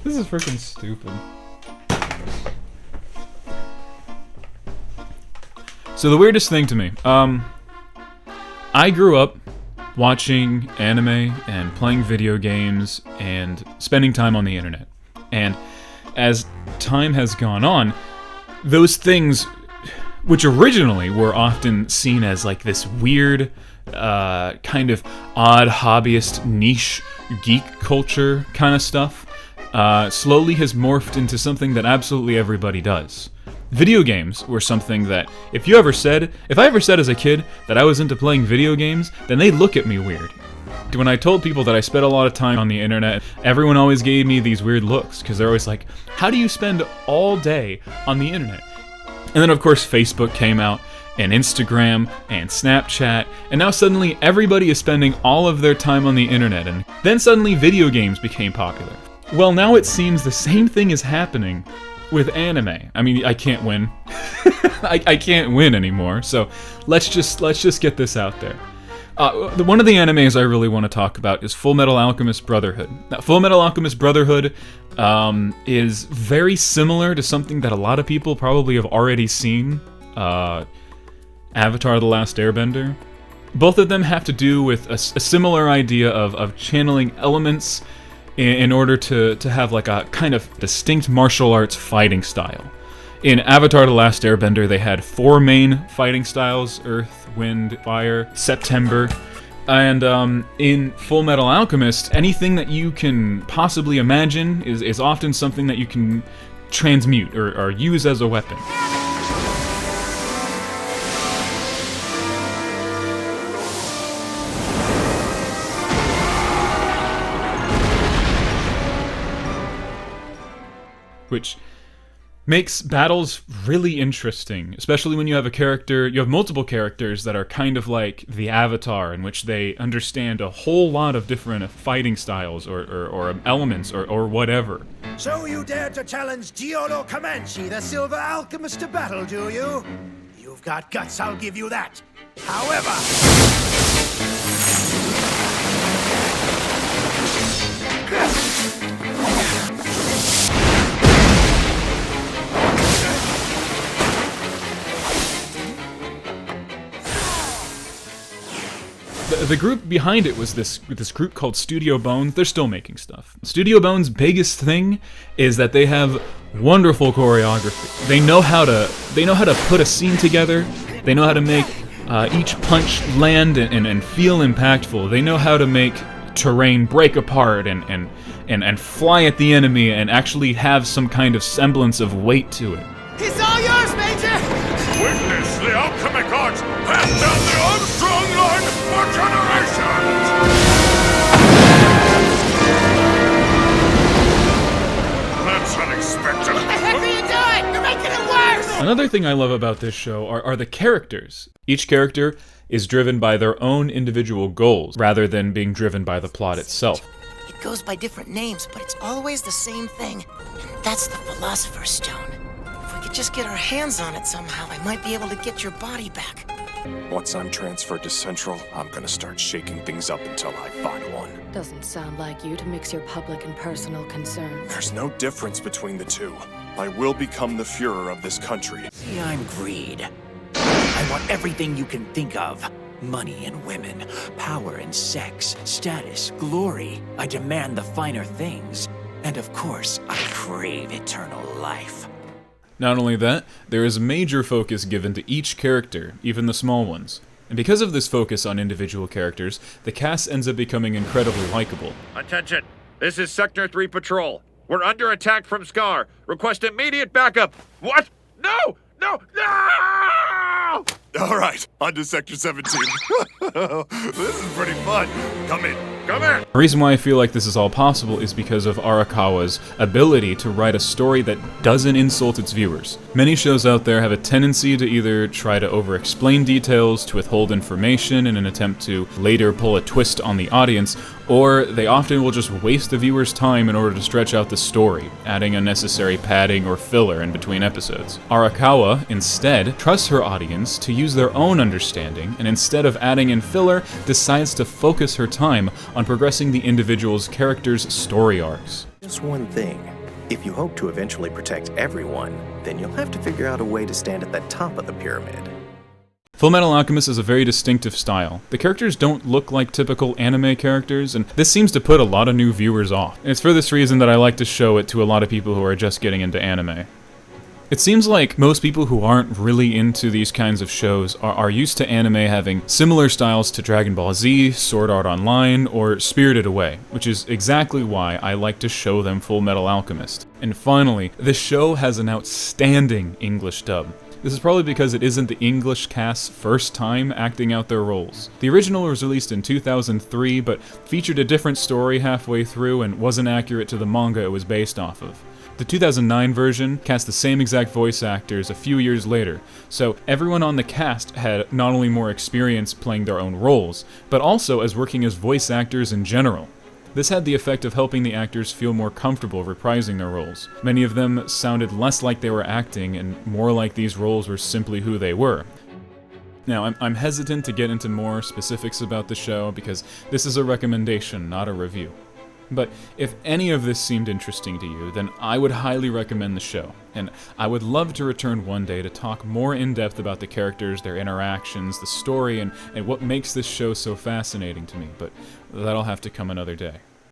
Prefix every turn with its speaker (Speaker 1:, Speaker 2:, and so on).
Speaker 1: This is freaking stupid. So the weirdest thing to me, I grew up watching anime and playing video games and spending time on the internet. And as time has gone on, those things, which originally were often seen as like this weird, kind of odd hobbyist niche geek culture kind of stuff, slowly has morphed into something that absolutely everybody does. Video games were something that, if I ever said as a kid that I was into playing video games, then they'd look at me weird. When I told people that I spent a lot of time on the internet, everyone always gave me these weird looks, because they're always like, how do you spend all day on the internet? And then of course Facebook came out, and Instagram, and Snapchat, and now suddenly everybody is spending all of their time on the internet, and then suddenly video games became popular. Well, now it seems the same thing is happening with anime. I mean, I can't win. I can't win anymore, so let's just get this out there. One of the animes I really want to talk about is FullMetal Alchemist Brotherhood. Now, FullMetal Alchemist Brotherhood is very similar to something that a lot of people probably have already seen, Avatar: The Last Airbender. Both of them have to do with a similar idea of channeling elements in order to have like a kind of distinct martial arts fighting style. In Avatar: The Last Airbender, they had 4 main fighting styles: Earth, Wind, Fire, September. And in FullMetal Alchemist, anything that you can possibly imagine is often something that you can transmute or use as a weapon. Which makes battles really interesting, especially when you have multiple characters that are kind of like the Avatar, in which they understand a whole lot of different fighting styles or elements or whatever.
Speaker 2: So you dare to challenge Giolo Comanche, the Silver Alchemist, to battle, do you? You've got guts, I'll give you that. However...
Speaker 1: The group behind it was this group called Studio Bones. They're still making stuff. Studio Bones' biggest thing is that they have wonderful choreography. They know how to put a scene together. They know how to make each punch land and feel impactful. They know how to make terrain break apart and fly at the enemy and actually have some kind of semblance of weight to it.
Speaker 2: He's all yours, Major!
Speaker 3: Witness the alchemic arts passed down the Armstrong line for generations! That's unexpected.
Speaker 2: What the heck are you doing? You're making it worse!
Speaker 1: Another thing I love about this show are the characters. Each character is driven by their own individual goals, rather than being driven by the plot itself.
Speaker 4: It goes by different names, but it's always the same thing. And that's the Philosopher's Stone. If we could just get our hands on it somehow, I might be able to get your body back.
Speaker 5: Once I'm transferred to Central, I'm gonna start shaking things up until I find one.
Speaker 6: Doesn't sound like you to mix your public and personal concerns.
Speaker 5: There's no difference between the two. I will become the Führer of this country.
Speaker 7: See, I'm greed. I want everything you can think of. Money and women, power and sex, status, glory. I demand the finer things. And of course, I crave eternal life.
Speaker 1: Not only that, there is major focus given to each character, even the small ones. And because of this focus on individual characters, the cast ends up becoming incredibly likable.
Speaker 3: Attention! This is Sector 3 Patrol. We're under attack from Scar. Request immediate backup. What? No! No! No!
Speaker 5: All right, on to Sector 17. This is pretty fun. Come in.
Speaker 3: Come in!
Speaker 1: The reason why I feel like this is all possible is because of Arakawa's ability to write a story that doesn't insult its viewers. Many shows out there have a tendency to either try to over-explain details, to withhold information in an attempt to later pull a twist on the audience, or they often will just waste the viewer's time in order to stretch out the story, adding unnecessary padding or filler in between episodes. Arakawa, instead, trusts her audience to use their own understanding, and instead of adding in filler, decides to focus her time on progressing the individual's character's story arcs.
Speaker 8: Just one thing. If you hope to eventually protect everyone, then you'll have to figure out a way to stand at the top of the pyramid.
Speaker 1: FullMetal Alchemist is a very distinctive style. The characters don't look like typical anime characters, and this seems to put a lot of new viewers off. And it's for this reason that I like to show it to a lot of people who are just getting into anime. It seems like most people who aren't really into these kinds of shows are used to anime having similar styles to Dragon Ball Z, Sword Art Online, or Spirited Away, which is exactly why I like to show them FullMetal Alchemist. And finally, this show has an outstanding English dub. This is probably because it isn't the English cast's first time acting out their roles. The original was released in 2003, but featured a different story halfway through and wasn't accurate to the manga it was based off of. The 2009 version cast the same exact voice actors a few years later, so everyone on the cast had not only more experience playing their own roles, but also as working as voice actors in general. This had the effect of helping the actors feel more comfortable reprising their roles. Many of them sounded less like they were acting and more like these roles were simply who they were. Now, I'm hesitant to get into more specifics about the show because this is a recommendation, not a review. But if any of this seemed interesting to you, then I would highly recommend the show, and I would love to return one day to talk more in depth about the characters, their interactions, the story, and what makes this show so fascinating to me, but that'll have to come another day.